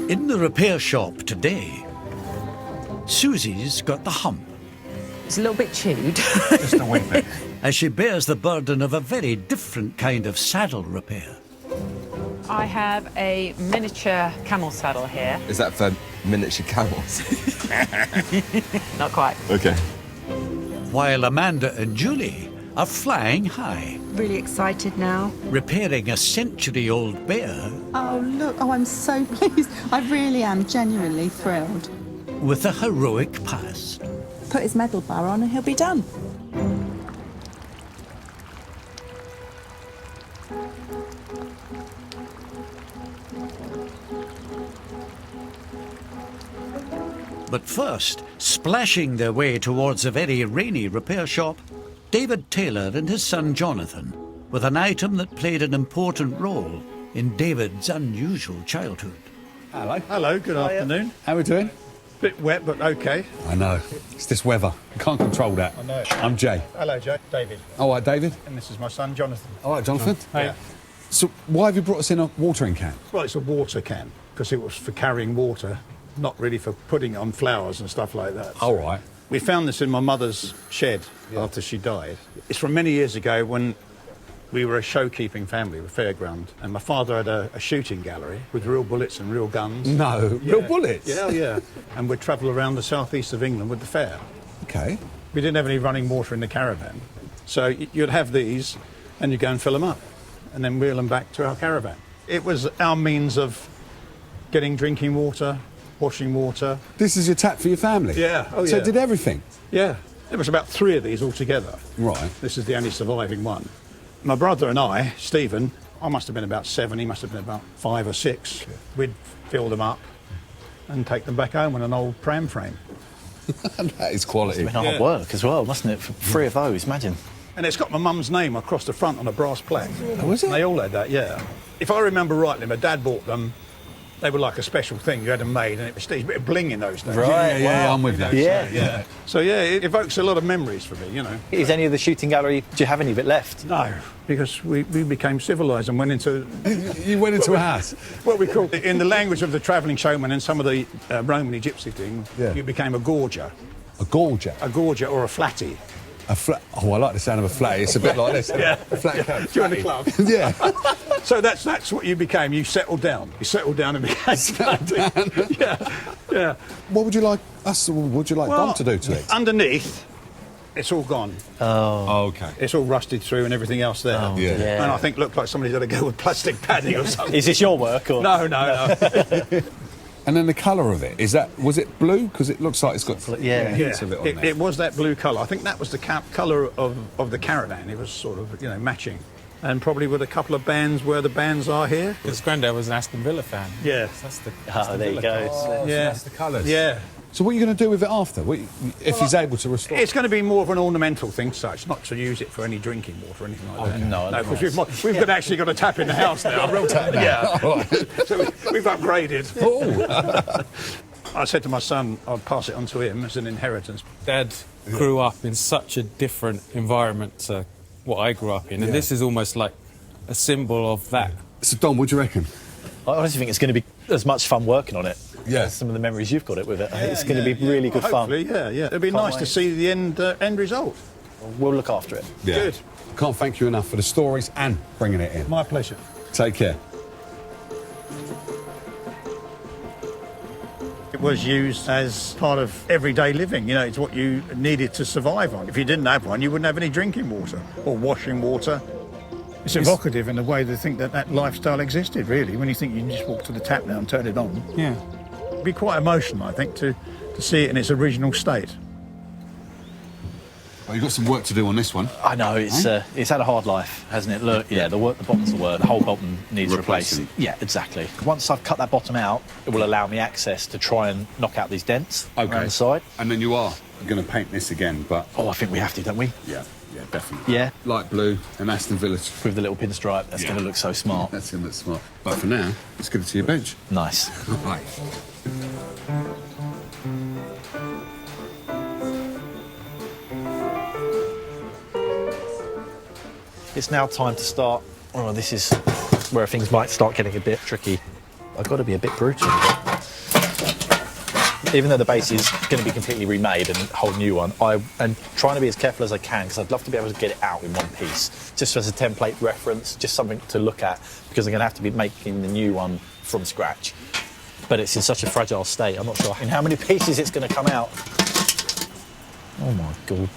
In the repair shop today, Susie's got the hump. It's a little bit chewed. Just a wee bit. As she bears the burden of a very different kind of saddle repair. I have a miniature camel saddle here. Is that for miniature camels? Not quite. Okay. While Amanda and Julie are flying high, Really excited now. repairing a century-old bear Oh, look. Oh, I'm so pleased. I really am genuinely thrilled. with a heroic past. Put his medal bar on and he'll be done. But first, splashing their way towards a very rainy repair shop, David Taylor and his son Jonathan, with an item that played an important role in David's unusual childhood. Hello. Hello, good afternoon. How are we doing? Bit wet, but okay. I know. It's this weather. I can't control that. I know. I'm Jay. Hello, Joe. David. All right, David. And this is my son, Jonathan. All right, Jonathan. Yeah. So why have you brought us in a watering can? Well, it's a water can, because it was for carrying water, not really for putting on flowers and stuff like that. All right. We found this in my mother's shed after she died. It's from many years ago when we were a show-keeping family, a fairground, and my father had a shooting gallery with real bullets and real guns. No, Yeah. real bullets? Yeah, yeah. And we'd travel around the southeast of England with the fair. Okay. We didn't have any running water in the caravan. So you'd have these and you'd go and fill them up and then wheel them back to our caravan. It was our means of getting drinking water, washing water. This is your tap for your family? Yeah, oh So yeah. it did everything? Yeah, there was about 3 of these altogether. Right. This is the only surviving one. My brother and I, Stephen, I must have been about 7, he must have been about 5 or 6. We'd fill them up and take them back home in an old pram frame. That is quality. It's been hard work as well, mustn't it? For 3 of those, imagine. And it's got my mum's name across the front on a brass plaque. Oh, is it? They all had that, yeah. If I remember rightly, my dad bought them. They were like a special thing. You had them made, and it was a bit of bling in those days. Right, yeah, I'm with that. Yeah. Yeah. So, yeah, it evokes a lot of memories for me, you know. Is any of the shooting gallery, do you have any of it left? No, because we became civilised and went into You went into a house? what we call, in the language of the travelling showman and some of the Romany gypsy thing, Yeah. you became a gorger. A gorger? A gorger or a flatty. A flat. Oh, I like the sound of a flat. It's a bit like this. Yeah. A flat coat. Join the club. Yeah. So that's what you became. You settled down. You settled down and became flatty. Yeah, yeah. What would you like us, what would you like Dom to do to it? Underneath, it's all gone. Oh, okay. It's all rusted through and everything else there. Oh, Yeah. yeah. And I think looked like somebody's had to go with plastic padding or something. Is this your work? Or? No. And then the colour of it, was it blue? Because it looks like it's got Yeah. hints of it on there. It was that blue colour. I think that was the colour of the caravan. It was sort of, matching. And probably with a couple of bands where the bands are here. His granddad was an Aston Villa fan. Yeah. That's the Oh, there you go. So Yeah. that's the colours. Yeah. So what are you going to do with it after? If he's able to restore it? It's going to be more of an ornamental thing, such, not to use it for any drinking water or anything like that. no, because we've actually got a tap in the house now. real tap now. Yeah. All right. So we've upgraded. Oh. I said to my son, I'd pass it on to him as an inheritance. Dad grew up in such a different environment to what I grew up in, and Yeah. this is almost like a symbol of that. So Dom, what do you reckon? I honestly think it's going to be as much fun working on it. Yeah. As some of the memories you've got it with it. It's going to be really good fun. Hopefully, yeah. It'd be nice to wait. see the end result. We'll look after it. Yeah. Good. Can't thank you enough for the stories and bringing it in. My pleasure. Take care. It was used as part of everyday living. It's what you needed to survive on. If you didn't have one, you wouldn't have any drinking water or washing water. It's evocative in the way they think that lifestyle existed, really, when you think you can just walk to the tap now and turn it on. Yeah. It'd be quite emotional, I think, to see it in its original state. Well, you've got some work to do on this one. I know, it's had a hard life, hasn't it? Look, yeah, the bottom's the work. The whole bottom needs replacing. Yeah, exactly. Once I've cut that bottom out, it will allow me access to try and knock out these dents around the side. And then you are going to paint this again, but... Oh, I think we have to, don't we? Yeah. Yeah, definitely. Yeah. Light blue and Aston Villa. With the little pinstripe, that's going to look so smart. That's going to look smart. But for now, let's get it to your bench. Nice. Right. It's now time to start. Oh, this is where things might start getting a bit tricky. I've got to be a bit brutal. Even though the base is going to be completely remade and a whole new one, I am trying to be as careful as I can because I'd love to be able to get it out in one piece, just as a template reference, just something to look at, because I'm going to have to be making the new one from scratch. But it's in such a fragile state, I'm not sure in how many pieces it's going to come out. Oh my God.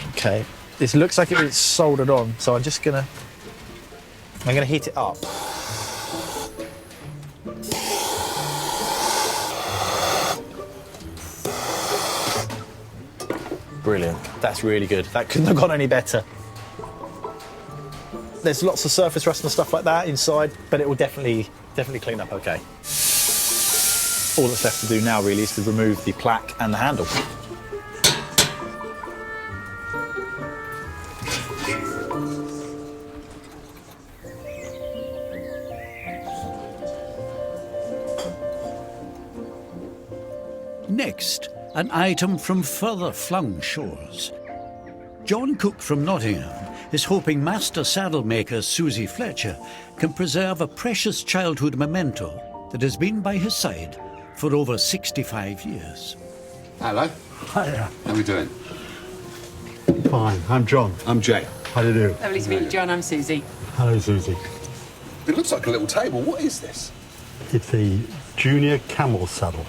Okay, this looks like it's soldered on, so I'm going to heat it up. Brilliant. That's really good. That couldn't have gone any better. There's lots of surface rust and stuff like that inside, but it will definitely clean up okay. All that's left to do now really is to remove the plaque and the handle. Next, an item from further flung shores. John Cook from Nottingham is hoping master saddle maker Suzie Fletcher can preserve a precious childhood memento that has been by his side for over 65 years. Hello. Hiya. How are we doing? Fine. I'm John. I'm Jay. How do you do? Lovely to meet you, John. I'm Susie. Hello, Susie. It looks like a little table. What is this? It's a junior camel saddle.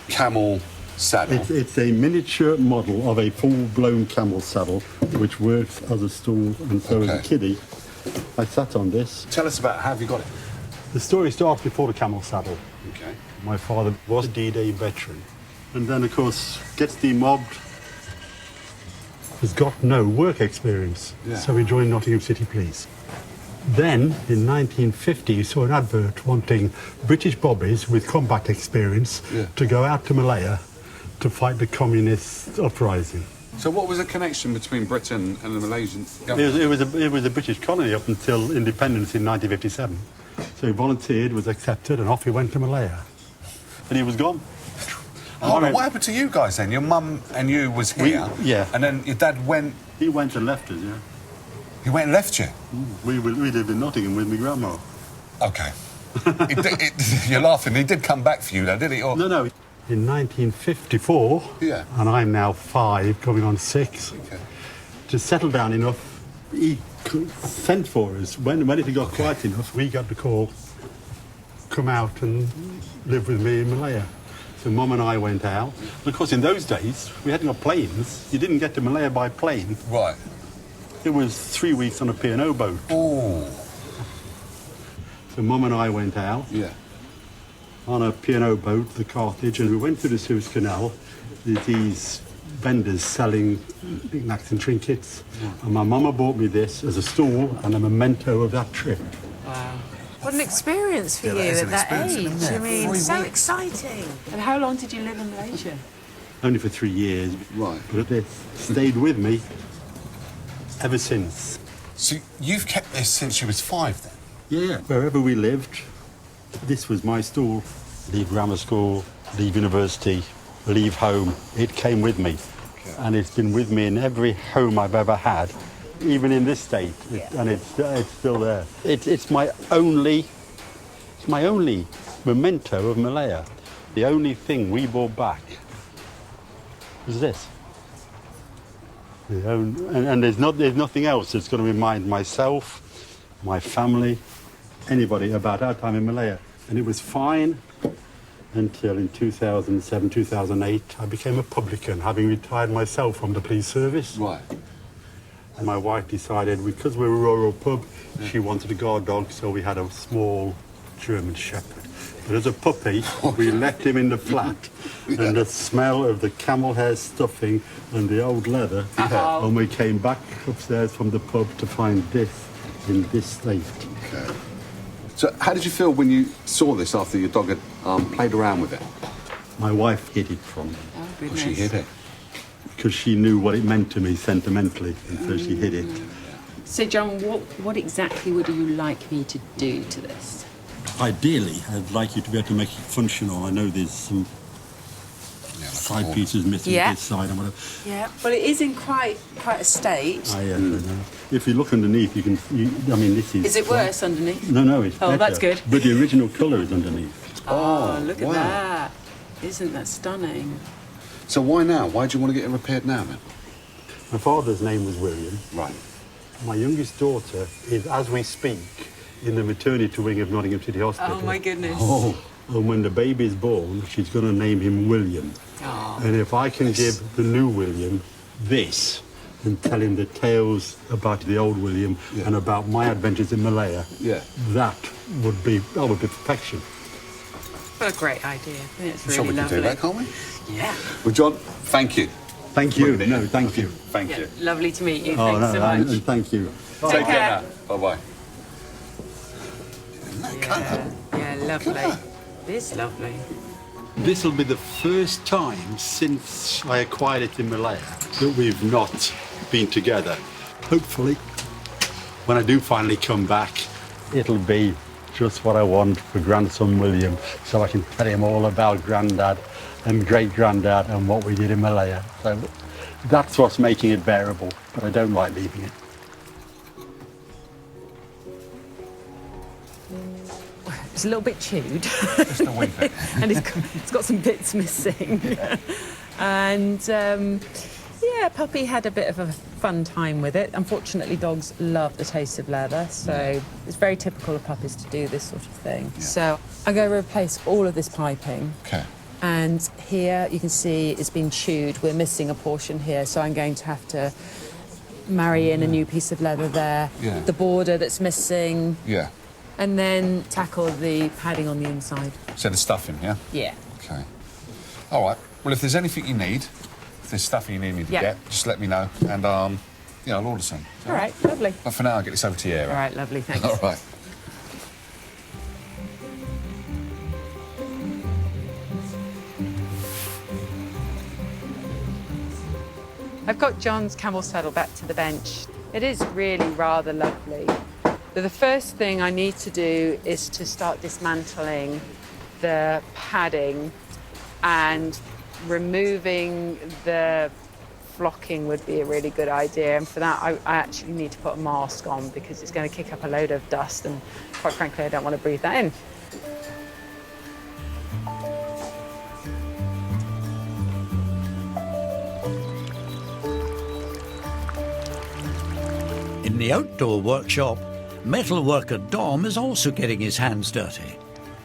Camel saddle. It's a miniature model of a full-blown camel saddle, which works as a stool and so as a kiddie. I sat on this. Tell us about how have you got it? The story starts before the camel saddle. Okay. My father was a D-Day veteran, and then, of course, gets demobbed. Has got no work experience, so he joined Nottingham City Police. Then, in 1950, he saw an advert wanting British bobbies with combat experience to go out to Malaya to fight the communist uprising. So what was the connection between Britain and the Malaysian government? It was a British colony up until independence in 1957. So he volunteered, was accepted, and off he went to Malaya. And he was gone. What happened to you guys then? Your mum and you was here, and then your dad went... He went and left us, yeah. He went and left you? We lived in Nottingham with my grandma. OK. You're laughing. He did come back for you, though, did he? Or... No. In 1954, and I'm now 5, going on 6, to settle down enough, he sent for us. When it got quiet enough, we got the call, come out and live with me in Malaya. So Mum and I went out. And of course, in those days, we hadn't got planes. You didn't get to Malaya by plane. Right. It was 3 weeks on a P&O boat. Oh. So Mum and I went out on a P&O boat, the Carthage, and we went through the Suez Canal. There's these vendors selling knickknacks and trinkets. And my mama bought me this as a stool and a memento of that trip. Wow. What an experience for you at that age. I mean, so exciting. And how long did you live in Malaysia? Only for 3 years. Right. But it stayed with me ever since. So you've kept this since you was 5 then? Yeah. Wherever we lived, this was my stool. Leave grammar school, leave university, leave home. It came with me. And it's been with me in every home I've ever had. Even in this state, and it's still there. It's my only memento of Malaya. The only thing we brought back was this. And there's nothing else that's going to remind myself, my family, anybody about our time in Malaya. And it was fine until in 2007, 2008, I became a publican, having retired myself from the police service. Right. And my wife decided, because we're a rural pub, she wanted a guard dog, so we had a small German Shepherd. But as a puppy, we left him in the flat, and the smell of the camel hair stuffing and the old leather, and we came back upstairs from the pub to find this in this state. Okay. So how did you feel when you saw this after your dog had played around with it? My wife hid it from me. Oh, goodness. She hid it? because she knew what it meant to me sentimentally, and so she hid it. So, John, what exactly would you like me to do to this? Ideally, I'd like you to be able to make it functional. I know there's some side pieces missing this side and whatever. Yeah, well, it is in quite a state. I know. If you look underneath, you can. I mean, this is. Is it worse underneath? No, it's better. that's good. But the original colour is underneath. Oh, look at that! Isn't that stunning? So why now? Why do you want to get it repaired now, then? My father's name was William. Right. My youngest daughter is, as we speak, in the maternity wing of Nottingham City Hospital. Oh my goodness! And when the baby's born, she's going to name him William. Oh. And if I can give the new William this and tell him the tales about the old William and about my adventures in Malaya, that would be perfection. What a great idea! It's really So we can lovely. do that, can't we? Yeah. Well, John, thank you. Thank you. No, thank you. Thank you. Lovely to meet you. Oh, Thanks so much. and thank you. Take care. Bye-bye. Yeah, lovely. It is lovely. This will be the first time since I acquired it in Malaya that we've not been together. Hopefully, when I do finally come back, it'll be just what I want for grandson William, so I can tell him all about Grandad and great-granddad and what we did in Malaya. So that's what's making it bearable, but I don't like leaving it. It's a little bit chewed. Just a wee bit. And it's got some bits missing. And yeah, Puppy had a bit of a fun time with it. Unfortunately, dogs love the taste of leather, so it's very typical of puppies to do this sort of thing. Yeah. So I'm going to replace all of this piping. Okay. And here you can see it's been chewed. We're missing a portion here, so I'm going to have to marry in a new piece of leather there. Yeah. The border that's missing. Yeah. And then tackle the padding on the inside. So the stuffing, yeah? Yeah. Okay. All right. Well, if there's anything you need, if there's stuffing you need me to get, just let me know, and I'll order some. All right, lovely. But for now, I'll get this over to you. All right, lovely, thanks. All right. I've got John's camel saddle back to the bench. It is really rather lovely. But the first thing I need to do is to start dismantling the padding, and removing the flocking would be a really good idea. And for that, I actually need to put a mask on, because it's going to kick up a load of dust, and quite frankly, I don't want to breathe that in. In the outdoor workshop, metalworker Dom is also getting his hands dirty,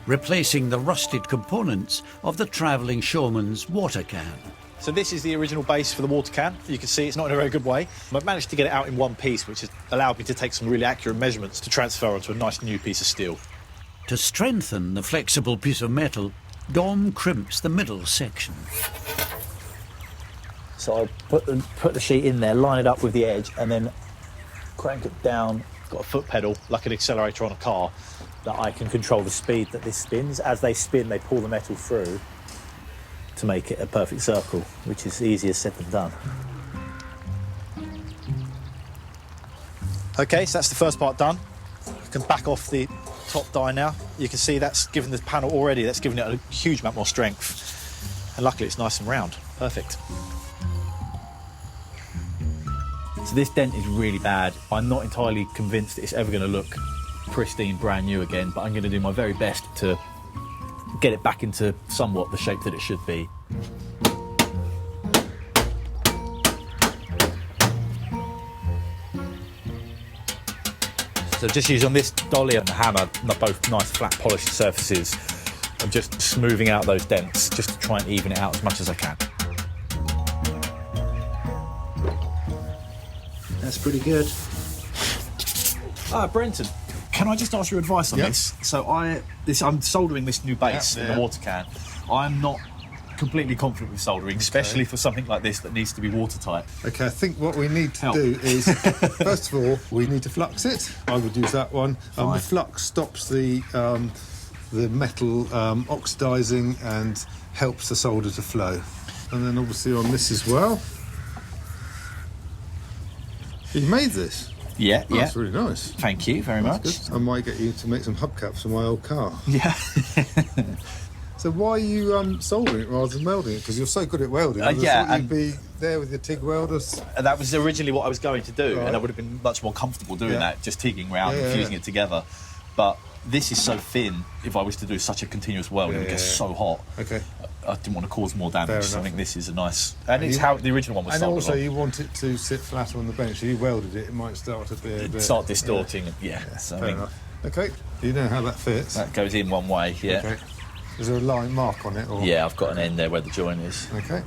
replacing the rusted components of the travelling showman's water can. So this is the original base for the water can. You can see it's not in a very good way. I've managed to get it out in one piece, which has allowed me to take some really accurate measurements to transfer onto a nice new piece of steel. To strengthen the flexible piece of metal, Dom crimps the middle section. So I put the sheet in there, line it up with the edge, and then crank it down. Got a foot pedal, like an accelerator on a car, that I can control the speed that this spins. As they spin, they pull the metal through to make it a perfect circle, which is easier said than done. Okay, so that's the first part done. I can back off the top die now. You can see that's given the panel already, that's given it a huge amount more strength. And luckily it's nice and round. Perfect. So this dent is really bad. I'm not entirely convinced that it's ever going to look pristine, brand new again, but I'm going to do my very best to get it back into somewhat the shape that it should be. So just using this dolly and the hammer, both nice flat polished surfaces, I'm just smoothing out those dents just to try and even it out as much as I can. That's pretty good. Brenton, can I just ask your advice on this? So I'm soldering this new base in the water can. I'm not completely confident with soldering, especially for something like this that needs to be watertight. Okay, I think what we need to do is, first of all, we need to flux it. I would use that one. The flux stops the metal oxidising and helps the solder to flow. And then obviously on this as well. You made this? Yeah, Oh, yeah. That's really nice. Thank you very much. Good. I might get you to make some hubcaps for my old car. Yeah. So why are you soldering it rather than welding it? Because you're so good at welding. I yeah, thought you'd be there with your TIG welders. And that was originally what I was going to do, Right. and I would have been much more comfortable doing Yeah. that, just tigging around Yeah, and yeah, fusing yeah. it together. But this is so thin, if I was to do such a continuous weld, it would get so hot. Okay. I didn't want to cause more damage, Fair so I enough. think this is a nice... And it's You- how the original one was And sold also, as well. you want it to sit flat on the bench. If you welded it, it might start to be a bit... Start distorting, so I Fair mean, enough. Okay. You know how that fits? that goes in one way, yeah. Okay. Is there a line mark on it? Or? Yeah, I've got an end there where the joint is. Okay.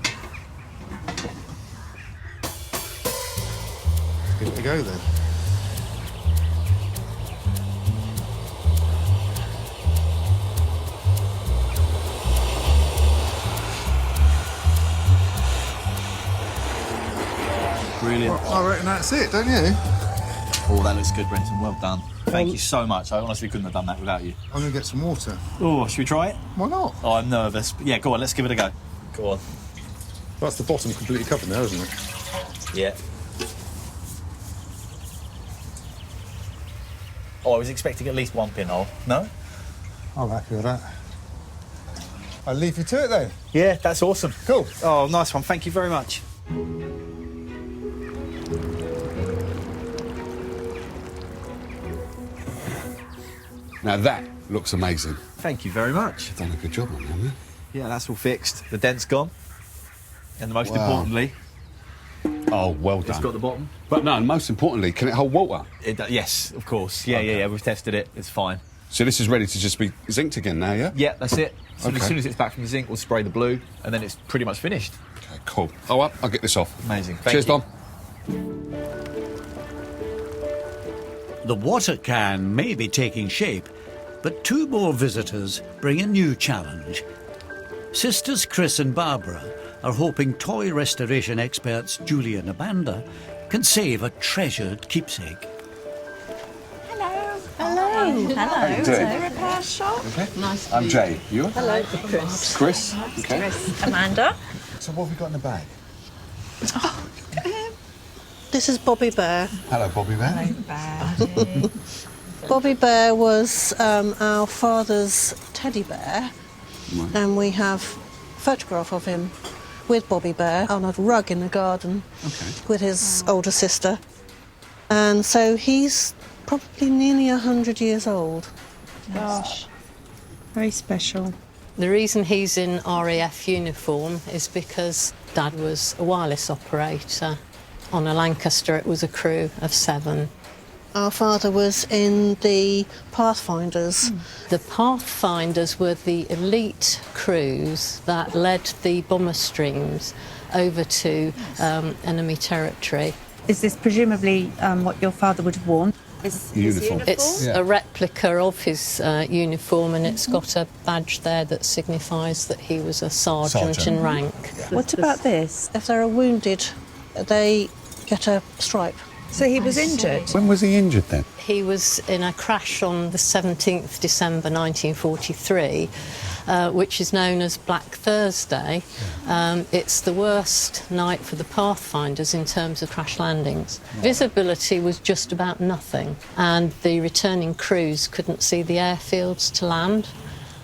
Good to go then. Brilliant. I reckon that's it, don't you? Oh, that looks good, Brenton. Well done. Thank you so much. I honestly couldn't have done that without you. I'm going to get some water. Oh, should we try it? Why not? Oh, I'm nervous. Yeah, go on, let's give it a go. Go on. That's the bottom completely covered now, isn't it? Yeah. Oh, I was expecting at least one pinhole. No? I'm happy with that. I'll leave you to it then. Yeah, that's awesome. Cool. Oh, nice one. Thank you very much. Now that looks amazing. Thank you very much. You've done a good job on that, haven't you? Yeah, that's all fixed. The dent's gone. And the most Wow. importantly, Oh, well done. it's got the bottom. But no, most importantly, can it hold water? Yes, of course. Yeah, we've tested it. It's fine. So this is ready to just be zinced again now, yeah? Yeah, that's it. So Okay. as soon as it's back from the zinc, we'll spray the blue, and then it's pretty much finished. Okay, cool. All right, I'll get this off. Amazing. Thank Cheers, you. Dom. The water can may be taking shape, but two more visitors bring a new challenge. Sisters Kris and Barbara are hoping toy restoration experts Julie and Amanda can save a treasured keepsake. Hello. Doing? The repair shop. Okay. Nice. I'm Jay. You? Hello, Kris. Kris. Okay. Amanda. So what have we got in the bag? This is Bobby Bear. Hello, Bobby Bear. Bobby Bear was our father's teddy bear, and we have a photograph of him with Bobby Bear on a rug in the garden with his older sister. And so he's probably nearly 100 years old. Gosh. Very special. The reason he's in RAF uniform is because Dad was a wireless operator. On a Lancaster, it was a crew of 7. Our father was in the Pathfinders. The Pathfinders were the elite crews that led the bomber streams over to enemy territory. Is this presumably what your father would have worn? His uniform? It's a replica of his uniform, and it's got a badge there that signifies that he was a sergeant in rank. What about this? If they're wounded, they get a stripe. So he was injured? When was he injured then? He was in a crash on the 17th December 1943, which is known as Black Thursday. It's the worst night for the Pathfinders in terms of crash landings. Visibility was just about nothing, and the returning crews couldn't see the airfields to land,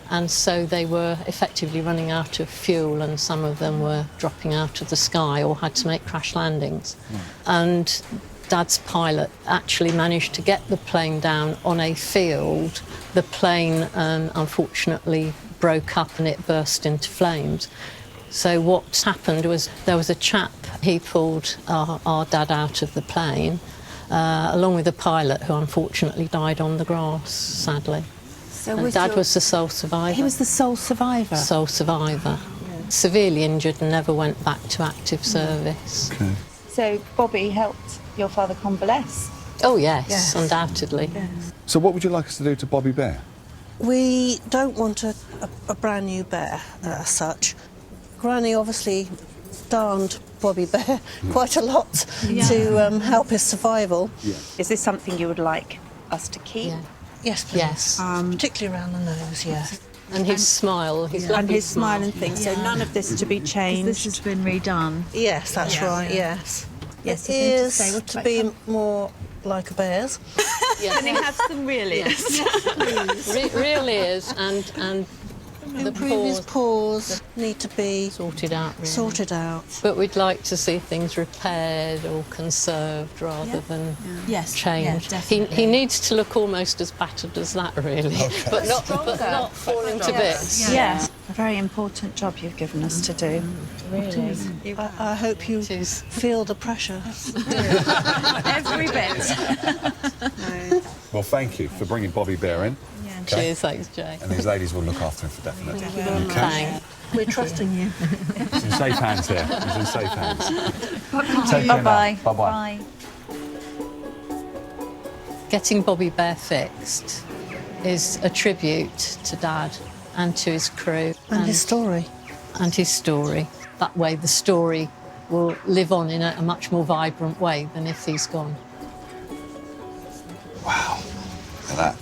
and so they were effectively running out of fuel, and some of them were dropping out of the sky or had to make crash landings. And Dad's pilot actually managed to get the plane down on a field. The plane unfortunately broke up and it burst into flames. So what happened was there was a chap, he pulled our dad out of the plane, along with the pilot, who unfortunately died on the grass, sadly. So And Dad was the sole survivor. He was the sole survivor? Sole survivor. Severely injured and never went back to active service. Okay. So Bobby helped your father convalesce? Oh, yes, undoubtedly. Yes. So what would you like us to do to Bobby Bear? We don't want a brand new bear as such. Granny obviously darned Bobby Bear quite a lot to help his survival. Yeah. Is this something you would like us to keep? Yeah. Yes, please. Yes. Particularly around the nose, yes. And his smile, his lovely And his smile and things. So none of this to be changed. This has been redone. Yes, that's right, yes. It is to be more like a bear's. Can he have some real ears? Real ears and the previous paws need to be sorted out. Really. Sorted out. But we'd like to see things repaired or conserved rather than changed. He needs to look almost as battered as that, really, but not falling to bits. Yes, a very important job you've given us to do. Really. I hope you feel the pressure. Every bit. Well, thank you for bringing Bobby Bear in. Cheers, thanks, Jay. And these ladies will look after him for definite. Thanks. We're trusting you. He's in safe hands here. He's in safe hands. Bye-bye. Bye-bye. Bye. Getting Bobby Bear fixed is a tribute to Dad and to his crew. And his story. And his story. That way the story will live on in a much more vibrant way than if he's gone. Wow. And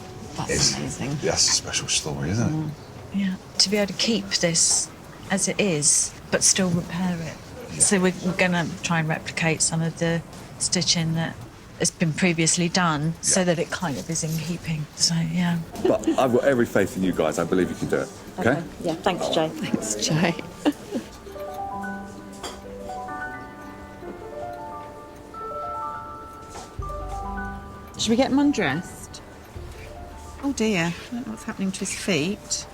that's amazing. That's a special story, isn't it? Yeah. To be able to keep this as it is, but still repair it. Yeah. So we're going to try and replicate some of the stitching that has been previously done so that it kind of is in keeping. So, yeah. But I've got every faith in you guys. I believe you can do it. Okay? Yeah, thanks, Jay. Thanks, Jay. Should we get him undressed? Oh dear, I don't know what's happening to his feet.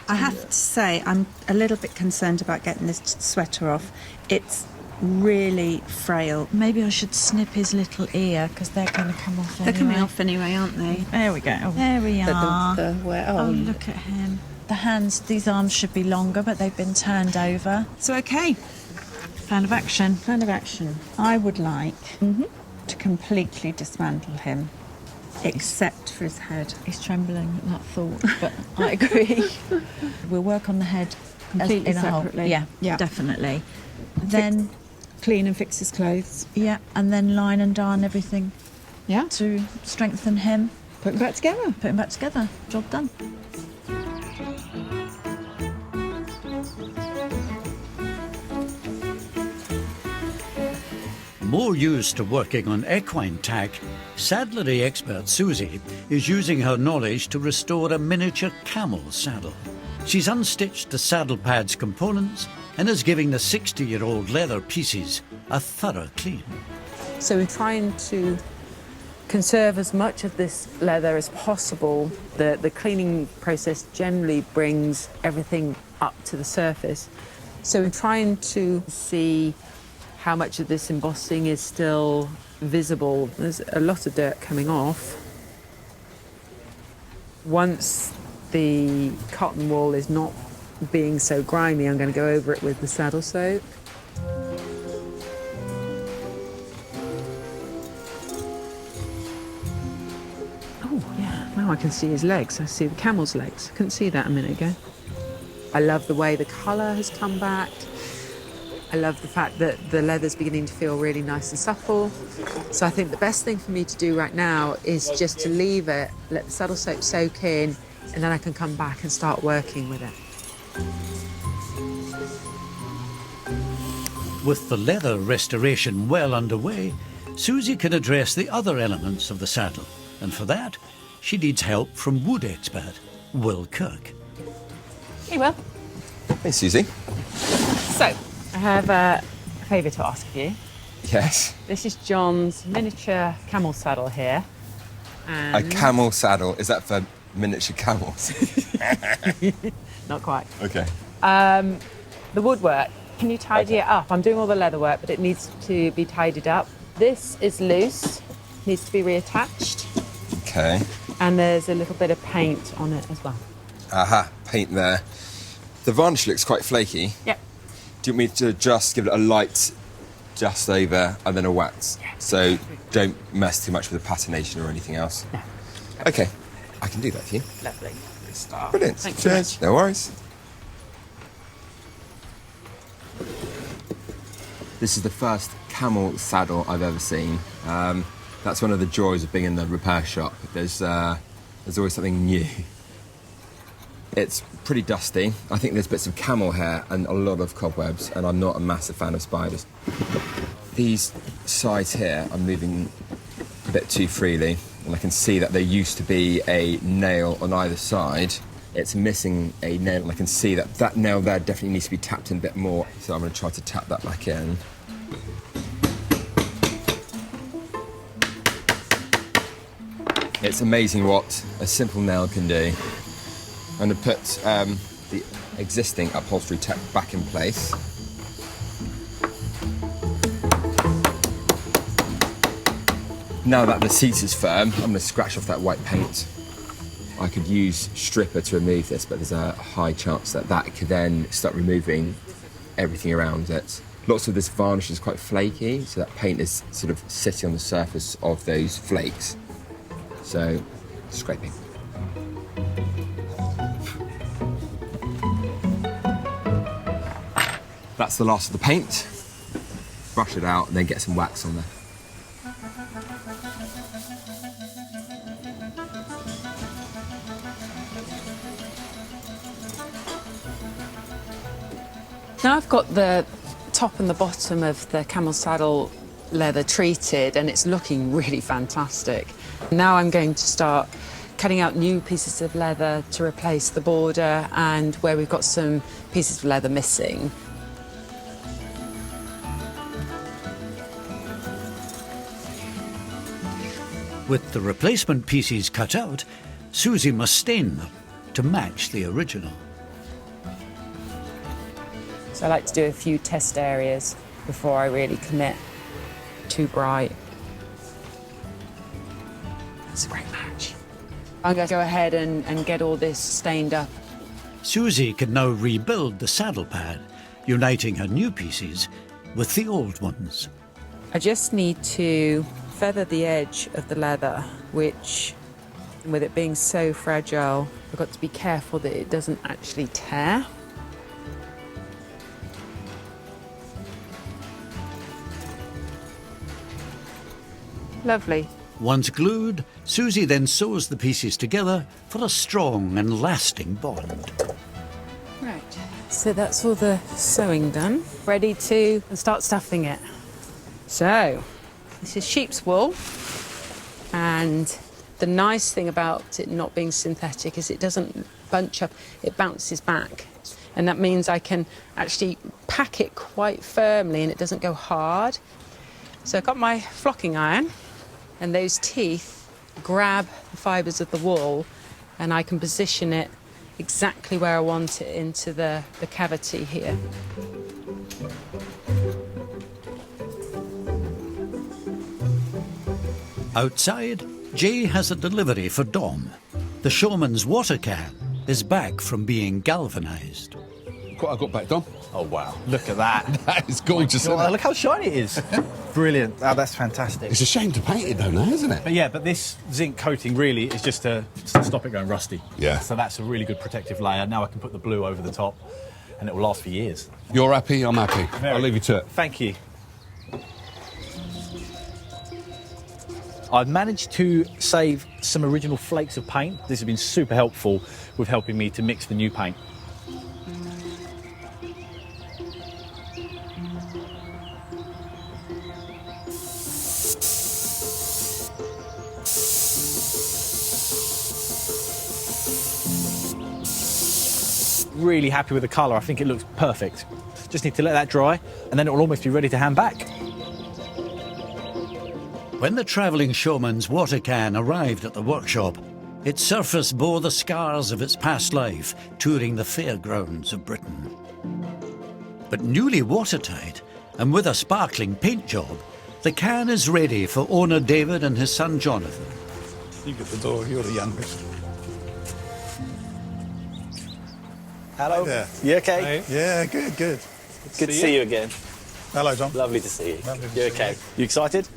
I have to say, I'm a little bit concerned about getting this sweater off. It's really frail. Maybe I should snip his little ear, because they're going to come off anyway. They're coming off anyway, aren't they? There we go. There we are. Oh, look at him. The hands, these arms should be longer, but they've been turned over. So, OK. Plan of action. Plan of action. I would like to completely dismantle him. Except for his head. He's trembling at that thought, but I agree. We'll work on the head completely separately. Yeah, definitely. Then clean and fix his clothes. Yeah, and then line and darn everything. Yeah. To strengthen him. Put him back together. Put him back together. Job done. More used to working on equine tack, saddlery expert Susie is using her knowledge to restore a miniature camel saddle. She's unstitched the saddle pad's components and is giving the 60-year-old leather pieces a thorough clean. So we're trying to conserve as much of this leather as possible. The cleaning process generally brings everything up to the surface. So we're trying to see how much of this embossing is still visible. There's a lot of dirt coming off. Once the cotton wool is not being so grimy, I'm going to go over it with the saddle soap. Oh, yeah, now I can see his legs. I see the camel's legs. Couldn't see that a minute ago. I love the way the colour has come back. I love the fact that the leather's beginning to feel really nice and supple. So I think the best thing for me to do right now is just to leave it, let the saddle soap soak in, and then I can come back and start working with it. With the leather restoration well underway, Susie can address the other elements of the saddle, and for that, she needs help from wood expert Will Kirk. Hey, Will. Hey, Susie. So, I have a favour to ask of you. Yes. This is John's miniature camel saddle here. And A camel saddle, is that for miniature camels? Not quite. Okay. The woodwork, can you tidy it up? I'm doing all the leather work, but it needs to be tidied up. This is loose, needs to be reattached. Okay. And there's a little bit of paint on it as well. Aha, paint there. The varnish looks quite flaky. Yep. Do you want me to just give it a light just over and then a wax? Yeah. So don't mess too much with the patination or anything else? No. Okay, I can do that for you. Lovely. Good start. Brilliant. Thanks Cheers. so much. No worries. This is the first camel saddle I've ever seen. That's one of the joys of being in the repair shop. There's always something new. It's pretty dusty. I think there's bits of camel hair and a lot of cobwebs, and I'm not a massive fan of spiders. These sides here are moving a bit too freely, and I can see that there used to be a nail on either side. It's missing a nail, and I can see that that nail there definitely needs to be tapped in a bit more, so I'm going to try to tap that back in. It's amazing what a simple nail can do. I'm going to put the existing upholstery tack back in place. Now that the seat is firm, I'm going to scratch off that white paint. I could use stripper to remove this, but there's a high chance that that could then start removing everything around it. Lots of this varnish is quite flaky, so that paint is sort of sitting on the surface of those flakes. So, scraping. That's the last of the paint. Brush it out and then get some wax on there. Now I've got the top and the bottom of the camel saddle leather treated and it's looking really fantastic. Now I'm going to start cutting out new pieces of leather to replace the border and where we've got some pieces of leather missing. With the replacement pieces cut out, Susie must stain them to match the original. So I like to do a few test areas before I really commit. Too bright. That's a great match. I'm going to go ahead and get all this stained up. Susie can now rebuild the saddle pad, uniting her new pieces with the old ones. I just need to feather the edge of the leather, which, with it being so fragile, I've got to be careful that it doesn't actually tear. Lovely. Once glued, Susie then sews the pieces together for a strong and lasting bond. Right, so that's all the sewing done. Ready to start stuffing it. So, this is sheep's wool, and the nice thing about it not being synthetic is it doesn't bunch up, it bounces back. And that means I can actually pack it quite firmly and it doesn't go hard. So I've got my flocking iron, and those teeth grab the fibres of the wool and I can position it exactly where I want it into the cavity here. Outside, Jay has a delivery for Dom. The showman's water can is back from being galvanised. What I got back, Dom? Oh, wow. Look at that. That is gorgeous, isn't it? Look how shiny it is. Brilliant. Oh, that's fantastic. It's a shame to paint it, though, now, isn't it? But yeah, but this zinc coating really is just to stop it going rusty. Yeah. So that's a really good protective layer. Now I can put the blue over the top and it will last for years. You're happy, I'm happy. I'll leave you to it. Thank you. I've managed to save some original flakes of paint. This has been super helpful with helping me to mix the new paint. Really happy with the colour. I think it looks perfect. Just need to let that dry and then it will almost be ready to hand back. When the travelling showman's water can arrived at the workshop, its surface bore the scars of its past life touring the fairgrounds of Britain. But newly watertight and with a sparkling paint job, the can is ready for owner David and his son Jonathan. You get the door, you're the youngest. Hello. Hi there. You okay? Yeah, good. Good to see you again. Hello, Tom. Lovely to see you. Lovely to You see okay? You excited?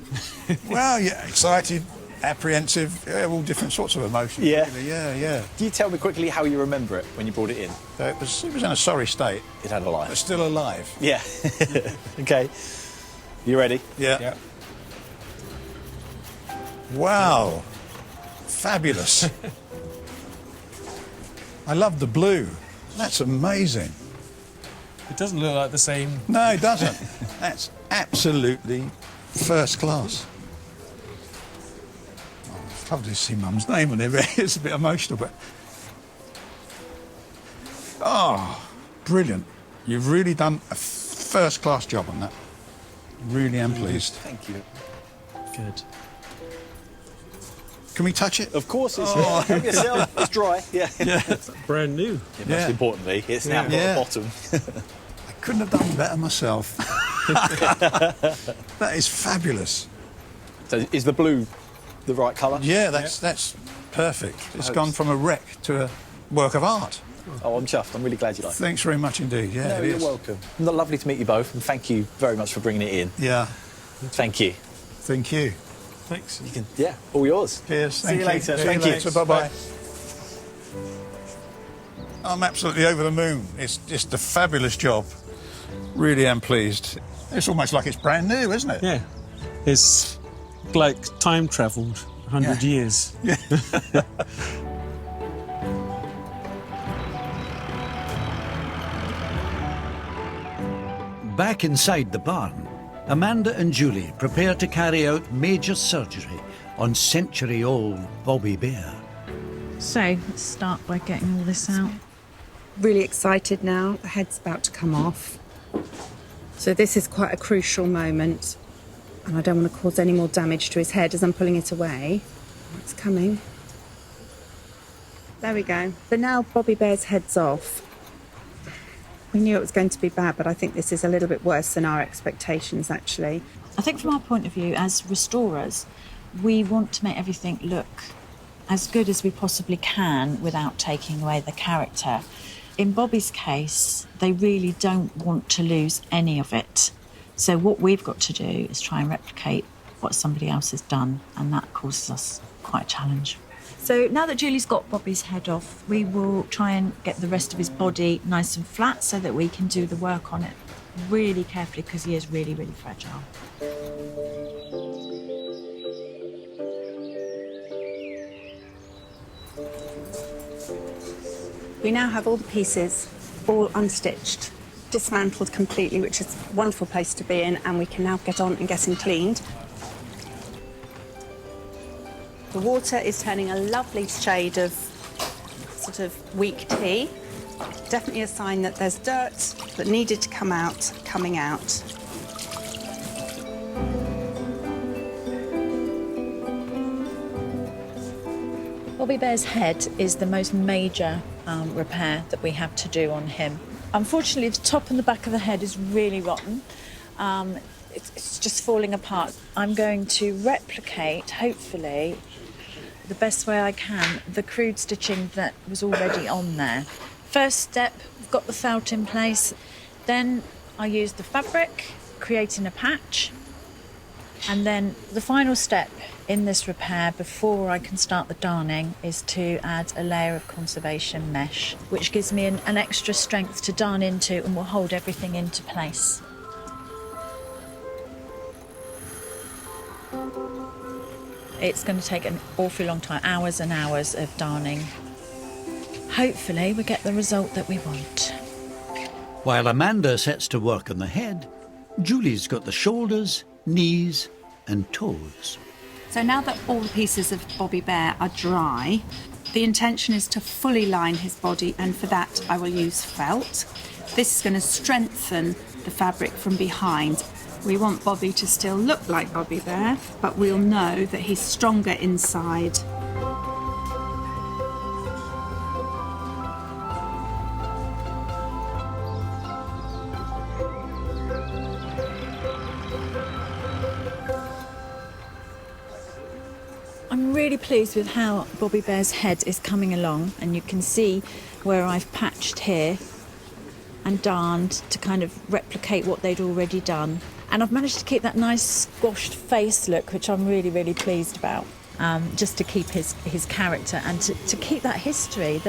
Well, yeah, excited, apprehensive, all different sorts of emotions. Yeah. Really. Yeah. Can you tell me quickly how you remember it when you brought it in? It was in a sorry state. It had a life. But still alive. Yeah. Okay. You ready? Yeah. Wow. Fabulous. I love the blue. That's amazing. It doesn't look like the same. No, it doesn't. That's absolutely first class. Oh, it's lovely to see Mum's name on it. It's a bit emotional, but... Oh, brilliant. You've really done a first-class job on that. Really am pleased. Thank you. Good. Can we touch it? Of course, it's help yourself. It's dry. Yeah. It's brand new. Yeah, most importantly, it's now got a bottom. I couldn't have done better myself. That is fabulous. So is the blue the right colour? Yeah, that's perfect. It's gone from a wreck to a work of art. Oh, I'm chuffed. I'm really glad you like it. Thanks very much indeed. Yeah, No, it you're is. welcome. Lovely to meet you both, and thank you very much for bringing it in. Yeah. Thank you. Thank you. Thanks. You can, yeah, all yours. Cheers. See you later. Thank you. Bye-bye. I'm absolutely over the moon. It's just a fabulous job. Really am pleased. It's almost like it's brand new, isn't it? Yeah. It's like time travelled 100 years. Yeah. Back inside the barn, Amanda and Julie prepare to carry out major surgery on century-old Bobby Bear. So, let's start by getting all this out. Really excited now. The head's about to come off. So this is quite a crucial moment. And I don't want to cause any more damage to his head as I'm pulling it away. It's coming. There we go. So now Bobby Bear's head's off. We knew it was going to be bad, but I think this is a little bit worse than our expectations, actually. I think from our point of view as restorers, we want to make everything look as good as we possibly can without taking away the character. In Bobby's case, they really don't want to lose any of it. So what we've got to do is try and replicate what somebody else has done, and that causes us quite a challenge. So now that Julie's got Bobby's head off, we will try and get the rest of his body nice and flat so that we can do the work on it really carefully, because he is really, really fragile. We now have all the pieces all unstitched, dismantled completely, which is a wonderful place to be in, and we can now get on and get him cleaned. The water is turning a lovely shade of sort of weak tea. Definitely a sign that there's dirt that needed to come out, coming out. Bobby Bear's head is the most major repair that we have to do on him. Unfortunately, the top and the back of the head is really rotten. It's just falling apart. I'm going to replicate, hopefully, the best way I can, the crude stitching that was already on there. First step, we've got the felt in place. Then I use the fabric, creating a patch. And then the final step in this repair before I can start the darning is to add a layer of conservation mesh, which gives me an extra strength to darn into and will hold everything into place. It's going to take an awfully long time, hours and hours of darning. Hopefully we get the result that we want. While Amanda sets to work on the head, Julie's got the shoulders, knees and toes. So now that all the pieces of Bobby Bear are dry, the intention is to fully line his body, and for that I will use felt. This is going to strengthen the fabric from behind. We want Bobby to still look like Bobby Bear, but we'll know that he's stronger inside. I'm really pleased with how Bobby Bear's head is coming along, and you can see where I've patched here and darned to kind of replicate what they'd already done. And I've managed to keep that nice squashed face look, which I'm really, really pleased about, just to keep his character and to keep that history.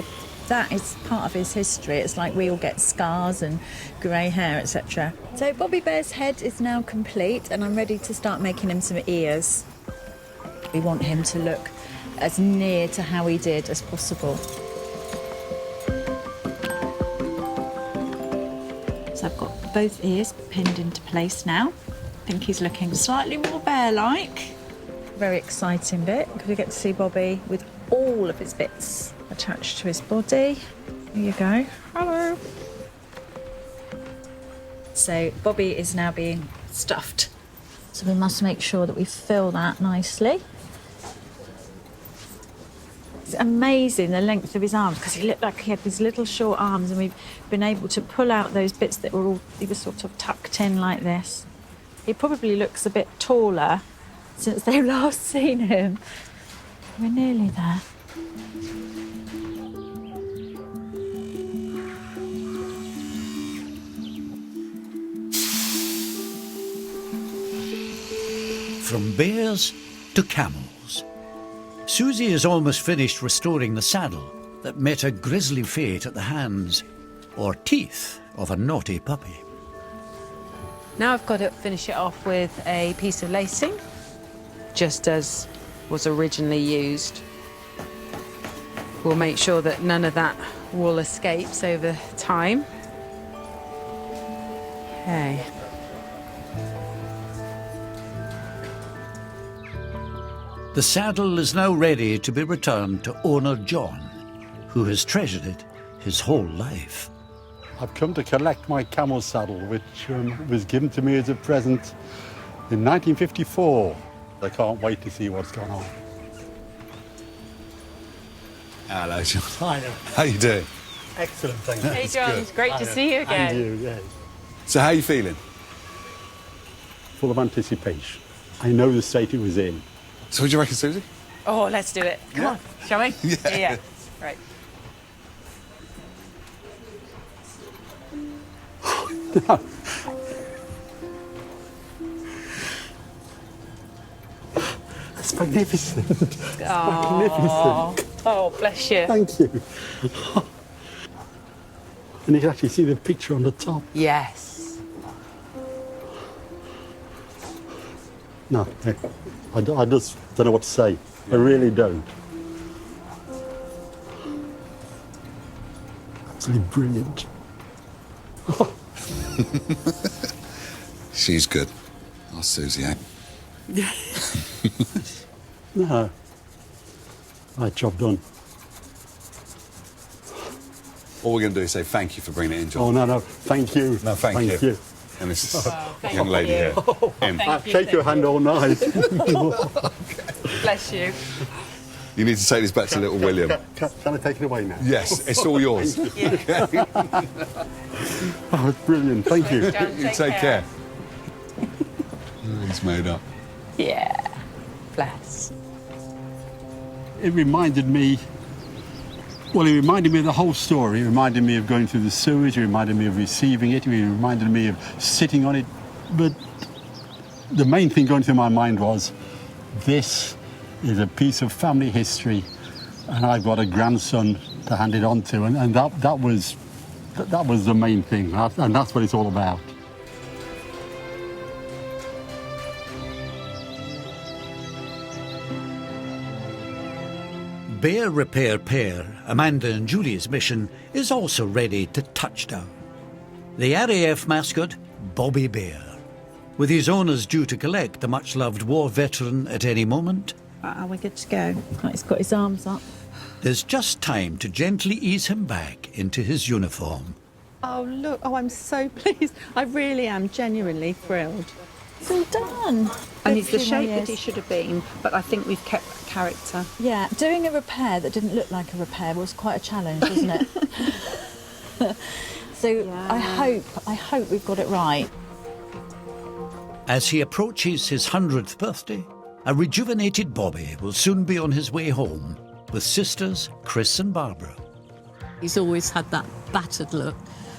That is part of his history. It's like we all get scars and grey hair, etc. So Bobby Bear's head is now complete, and I'm ready to start making him some ears. We want him to look as near to how he did as possible. So I've both ears pinned into place now. I think he's looking slightly more bear-like. Very exciting bit, because we get to see Bobby with all of his bits attached to his body. Here you go. Hello. So Bobby is now being stuffed. So we must make sure that we fill that nicely. It's amazing the length of his arms, because he looked like he had these little short arms, and we've been able to pull out those bits that were all, he was sort of tucked in like this. He probably looks a bit taller since they've last seen him. We're nearly there. From bears to camels. Susie is almost finished restoring the saddle that met a grisly fate at the hands or teeth of a naughty puppy. Now I've got to finish it off with a piece of lacing, just as was originally used. We'll make sure that none of that wool escapes over time. Okay. The saddle is now ready to be returned to owner John, who has treasured it his whole life. I've come to collect my camel saddle, which was given to me as a present in 1954. I can't wait to see what's going on. Hello, John. Hi. How you doing? Excellent, thank you. Hey, John, it's great to see you again. And you, yeah. So how are you feeling? Full of anticipation. I know the state it was in. So what do you reckon, Susie? Oh, let's do it. Come on, shall we? Yeah. Right. It's magnificent. It's magnificent. Oh, bless you. Thank you. And you can actually see the picture on the top. Yes. No, I just don't know what to say. I really don't. Absolutely brilliant. She's good. Oh, Susie, eh? No. Right, job done. All we're going to do is say thank you for bringing it in, John. Oh, no, thank you. No, thank you. And this is young lady here. I'll shake your hand all night. Bless you. You need to take this back to little William. Can I take it away now? Yes, it's all yours. Okay. Oh, it's brilliant. Thank you. John, You take care. He's made up. Yeah. Bless. It reminded me of the whole story. It reminded me of going through the sewage. It reminded me of receiving it. It reminded me of sitting on it. But the main thing going through my mind was, this is a piece of family history, and I've got a grandson to hand it on to, and that was the main thing, and that's what it's all about. Bear repair pair Amanda and Julie's mission is also ready to touchdown. The RAF mascot, Bobby Bear. With his owners due to collect the much-loved war veteran at any moment, Are we good to go? He's got his arms up. there's just time to gently ease him back into his uniform. Oh, look. Oh, I'm so pleased. I really am genuinely thrilled. It's all done. And he's the Good few more shape that years. he should have been, but I think we've kept character. Yeah, doing a repair that didn't look like a repair was quite a challenge, wasn't it? So Yeah. I hope we've got it right. As he approaches his 100th birthday, a rejuvenated Bobby will soon be on his way home with sisters Kris and Barbara. He's always had that battered look,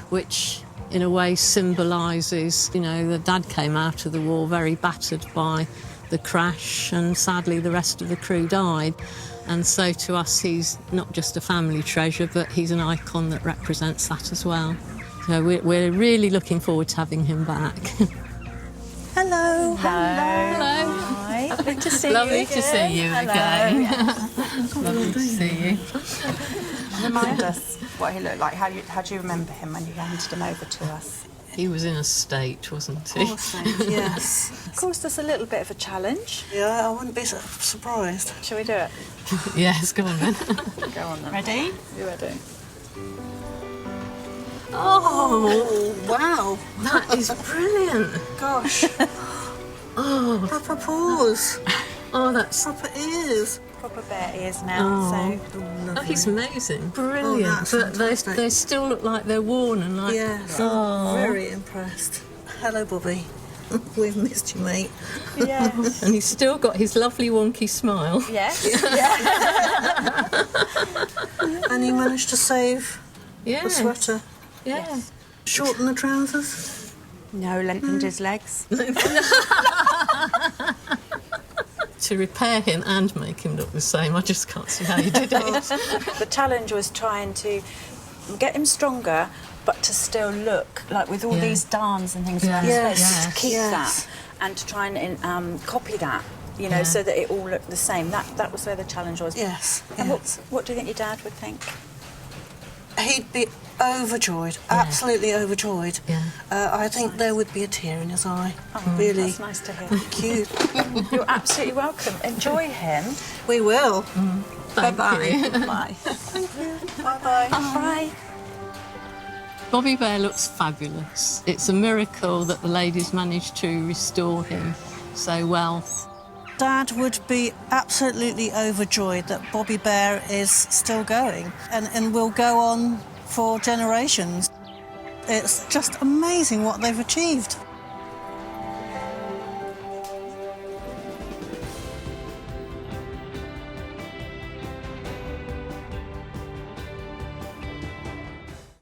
which in a way symbolises, the dad came out of the war very battered by the crash, and sadly the rest of the crew died. And so to us, he's not just a family treasure, but he's an icon that represents that as well. So we're really looking forward to having him back. Hello. Hello. Hi. Lovely to see Lovely you to see you again. Lovely to see you. Remind us what he looked like. How do you remember him when you handed him over to us? He was in a state, wasn't he? Oh, state, yes. Of course, there's a little bit of a challenge. Yeah, I wouldn't be surprised. Shall we do it? Yes, go on then. Go on then. Ready? You ready? Oh, wow. That is brilliant. Gosh. Oh, proper paws. Oh, that's proper ears. Proper bear ears now. Oh, he's amazing. Brilliant. that's but fantastic. they still look like they're worn and like. Yes. Oh. Very impressed. Hello, Bobby. We've missed you, mate. Yes. And he's still got his lovely wonky smile. Yes. And you managed to save Yeah. the sweater. Yeah. Shorten the trousers. No, lengthened his legs. To repair him and make him look the same, I just can't see how you did it. The challenge was trying to get him stronger, but to still look like with all these darns and things around his face, to keep that and to try and copy that, you know, so that it all looked the same. That was where the challenge was. Yes. And what do you think your dad would think? He'd be overjoyed, absolutely overjoyed. Yeah. I think there would be a tear in his eye. Oh, really. That's nice to hear. Cute. You're absolutely welcome. Enjoy him. We will. Thank Bye-bye. you. Bye. Thank you. Bye-bye. Bye. Bobby Bear looks fabulous. It's a miracle that the ladies managed to restore him so well. Dad would be absolutely overjoyed that Bobby Bear is still going and will go on for generations. It's just amazing what they've achieved.